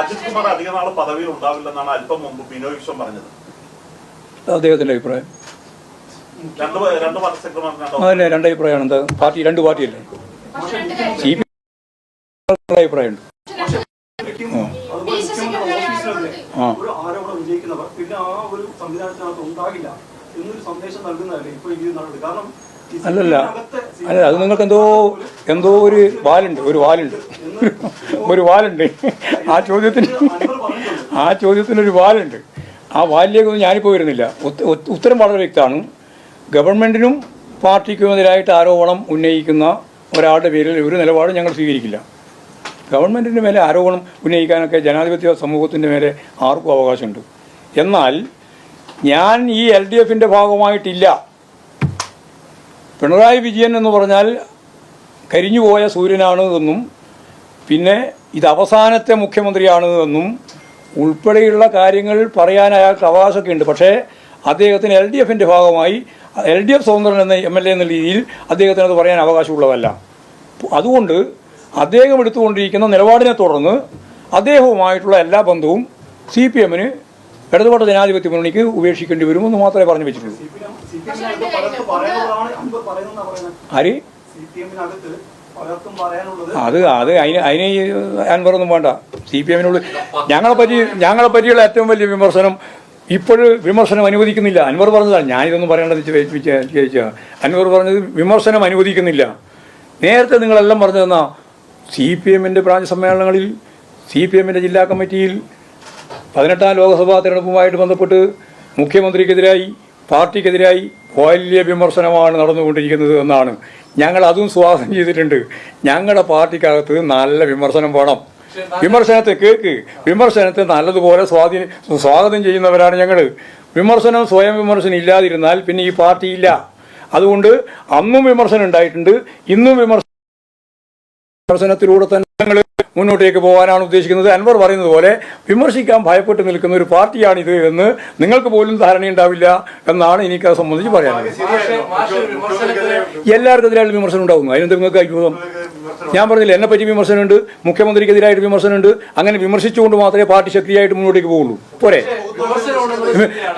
അജിത് കുമാർ അധിക നാൾ പദവിയിൽ ഉണ്ടാവില്ലെന്നാണ് അല്പം മുമ്പ് ബിനോയ് വിശ്വം പറഞ്ഞത്. അദ്ദേഹത്തിന്റെ അഭിപ്രായം അതന്നെ, രണ്ട് അഭിപ്രായമാണ്. എന്താ പാർട്ടി, രണ്ട് പാർട്ടിയല്ലേ, അഭിപ്രായമുണ്ട്. ഒരു ആരോപണം വിജയിക്കുന്നവർ പിന്നെ ആ ഒരു സംവിധാനത്തിനകത്ത് ഉണ്ടാകില്ല എന്നൊരു സന്ദേശം നൽകുന്നതല്ലേ ഇപ്പോൾ ഈ നടന്നത്? കാരണം അല്ല അത് നിങ്ങൾക്ക് എന്തോ ഒരു വാലുണ്ട് ആ ചോദ്യത്തിനൊരു വാലുണ്ട്. ആ വാലിലേക്കൊന്നും ഞാനിപ്പോൾ വരുന്നില്ല. ഉത്തരം വളരെ വ്യക്തമാണ്. ഗവൺമെൻറ്റിനും പാർട്ടിക്കുമെതിരായിട്ട് ആരോപണം ഉന്നയിക്കുന്ന ഒരാളുടെ പേരിൽ ഒരു നിലപാടും ഞങ്ങൾ സ്വീകരിക്കില്ല. ഗവൺമെൻറ്റിൻ്റെ മേലെ ആരോപണം ഉന്നയിക്കാനൊക്കെ ജനാധിപത്യ സമൂഹത്തിൻ്റെ മേലെ ആർക്കും അവകാശമുണ്ട്. എന്നാൽ ഞാൻ ഈ LDFൻ്റെ ഭാഗമായിട്ടില്ല. പിണറായി വിജയൻ എന്ന് പറഞ്ഞാൽ കരിഞ്ഞുപോയ സൂര്യനാണ് എന്നും പിന്നെ ഇത് അവസാനത്തെ മുഖ്യമന്ത്രിയാണ് എന്നും ഉൾപ്പെടെയുള്ള കാര്യങ്ങൾ പറയാൻ അയാൾക്ക് അവകാശമൊക്കെ ഉണ്ട്. പക്ഷേ അദ്ദേഹത്തിന് LDFൻ്റെ ഭാഗമായി LDF സ്വതന്ത്രൻ എന്ന MLA എന്ന രീതിയിൽ അദ്ദേഹത്തിന് അത് പറയാൻ അവകാശമുള്ളതല്ല. അതുകൊണ്ട് അദ്ദേഹം എടുത്തുകൊണ്ടിരിക്കുന്ന നിലപാടിനെ തുടർന്ന് അദ്ദേഹവുമായിട്ടുള്ള എല്ലാ ബന്ധവും CPM-ന് ഇടതുപക്ഷ ജനാധിപത്യ മുന്നണിക്ക് ഉപേക്ഷിക്കേണ്ടി വരുമെന്ന് മാത്രമേ പറഞ്ഞു വെച്ചിട്ടുള്ളൂ. ആര് അത് അതിന് അൻവറൊന്നും വേണ്ട. CPM-നോട് ഞങ്ങളെ പറ്റിയുള്ള ഏറ്റവും വലിയ വിമർശനം ഇപ്പോഴും വിമർശനം അനുവദിക്കുന്നില്ല. അൻവർ പറഞ്ഞതാണ്, ഞാനിതൊന്നും പറയേണ്ടത് ചോദിച്ചാൽ അൻവർ പറഞ്ഞത് വിമർശനം അനുവദിക്കുന്നില്ല. നേരത്തെ നിങ്ങളെല്ലാം പറഞ്ഞു തന്നാ CPM-ൻ്റെ ബ്രാഞ്ച് സമ്മേളനങ്ങളിൽ CPM-ൻ്റെ ജില്ലാ കമ്മിറ്റിയിൽ 18ാം ലോക്സഭാ തെരഞ്ഞെടുപ്പുമായിട്ട് ബന്ധപ്പെട്ട് മുഖ്യമന്ത്രിക്കെതിരായി പാർട്ടിക്കെതിരായി വലിയ വിമർശനമാണ് നടന്നുകൊണ്ടിരിക്കുന്നത് എന്നാണ്. ഞങ്ങൾ അതും സ്വാഗതം ചെയ്തിട്ടുണ്ട്. ഞങ്ങളുടെ പാർട്ടിക്കകത്ത് നല്ല വിമർശനം വേണം. വിമർശനത്തെ നല്ലതുപോലെ സ്വാഗതം ചെയ്യുന്നവരാണ് ഞങ്ങൾ. സ്വയം വിമർശനം ഇല്ലാതിരുന്നാൽ പിന്നെ ഈ പാർട്ടിയില്ല. അതുകൊണ്ട് അന്നും വിമർശനം ഉണ്ടായിട്ടുണ്ട്, ഇന്നും വിമർശനത്തിലൂടെ തന്നെ ഞങ്ങൾ മുന്നോട്ടേക്ക് പോകാനാണ് ഉദ്ദേശിക്കുന്നത്. അൻവർ പറയുന്നത് പോലെ വിമർശിക്കാൻ ഭയപ്പെട്ട് നിൽക്കുന്ന ഒരു പാർട്ടിയാണിത് എന്ന് നിങ്ങൾക്ക് പോലും ധാരണയുണ്ടാവില്ല എന്നാണ് എനിക്കത് സംബന്ധിച്ച് പറയാനുള്ളത്. എല്ലാവർക്കും എതിരായിട്ട് വിമർശനം ഉണ്ടാകുന്നു. അതിനെന്ത് നിങ്ങൾക്ക് അത്ഭുതം? ഞാൻ പറഞ്ഞില്ല, എന്നെപ്പറ്റി വിമർശനമുണ്ട്, മുഖ്യമന്ത്രിക്കെതിരായിട്ട് വിമർശനമുണ്ട്. അങ്ങനെ വിമർശിച്ചുകൊണ്ട് മാത്രമേ പാർട്ടി ശക്തിയായിട്ട് മുന്നോട്ടേക്ക് പോകുള്ളൂ. പോരെ?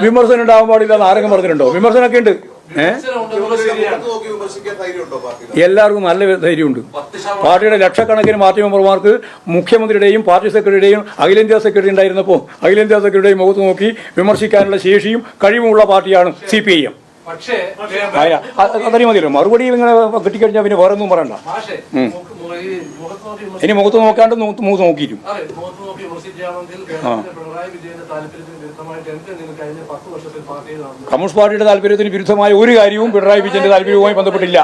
വിമർശനം ഉണ്ടാകാൻ പാടില്ല എന്ന് ആരെങ്കിലും പറഞ്ഞിട്ടുണ്ടോ? വിമർശനമൊക്കെ ഉണ്ട്. എല്ലാവർക്കും നല്ല ധൈര്യമുണ്ട്. പാർട്ടിയുടെ ലക്ഷക്കണക്കിന് പാർട്ടി മെമ്പർമാർക്ക് മുഖ്യമന്ത്രിയുടെയും പാർട്ടി സെക്രട്ടറിയുടെയും അഖിലേന്ത്യാ സെക്രട്ടറി ഉണ്ടായിരുന്നപ്പോൾ അഖിലേന്ത്യാ സെക്രട്ടറിയുടെയും മുഖത്ത് നോക്കി വിമർശിക്കാനുള്ള ശേഷിയും കഴിവുമുള്ള പാർട്ടിയാണ് CPIM. അതറിയ മതിയല്ലോ. മറുപടി ഇങ്ങനെ കിട്ടിക്കഴിഞ്ഞാൽ പിന്നെ വേറെ ഒന്നും പറയണ്ട. ഇനി മുഖത്ത് നോക്കാണ്ട് മുഖത്ത് നോക്കിയിട്ടും കമ്മ്യൂണിസ്റ്റ് പാർട്ടിയുടെ താല്പര്യത്തിന് വിരുദ്ധമായ ഒരു കാര്യവും പിണറായി വിജയന്റെ താല്പര്യവുമായി ബന്ധപ്പെട്ടില്ല.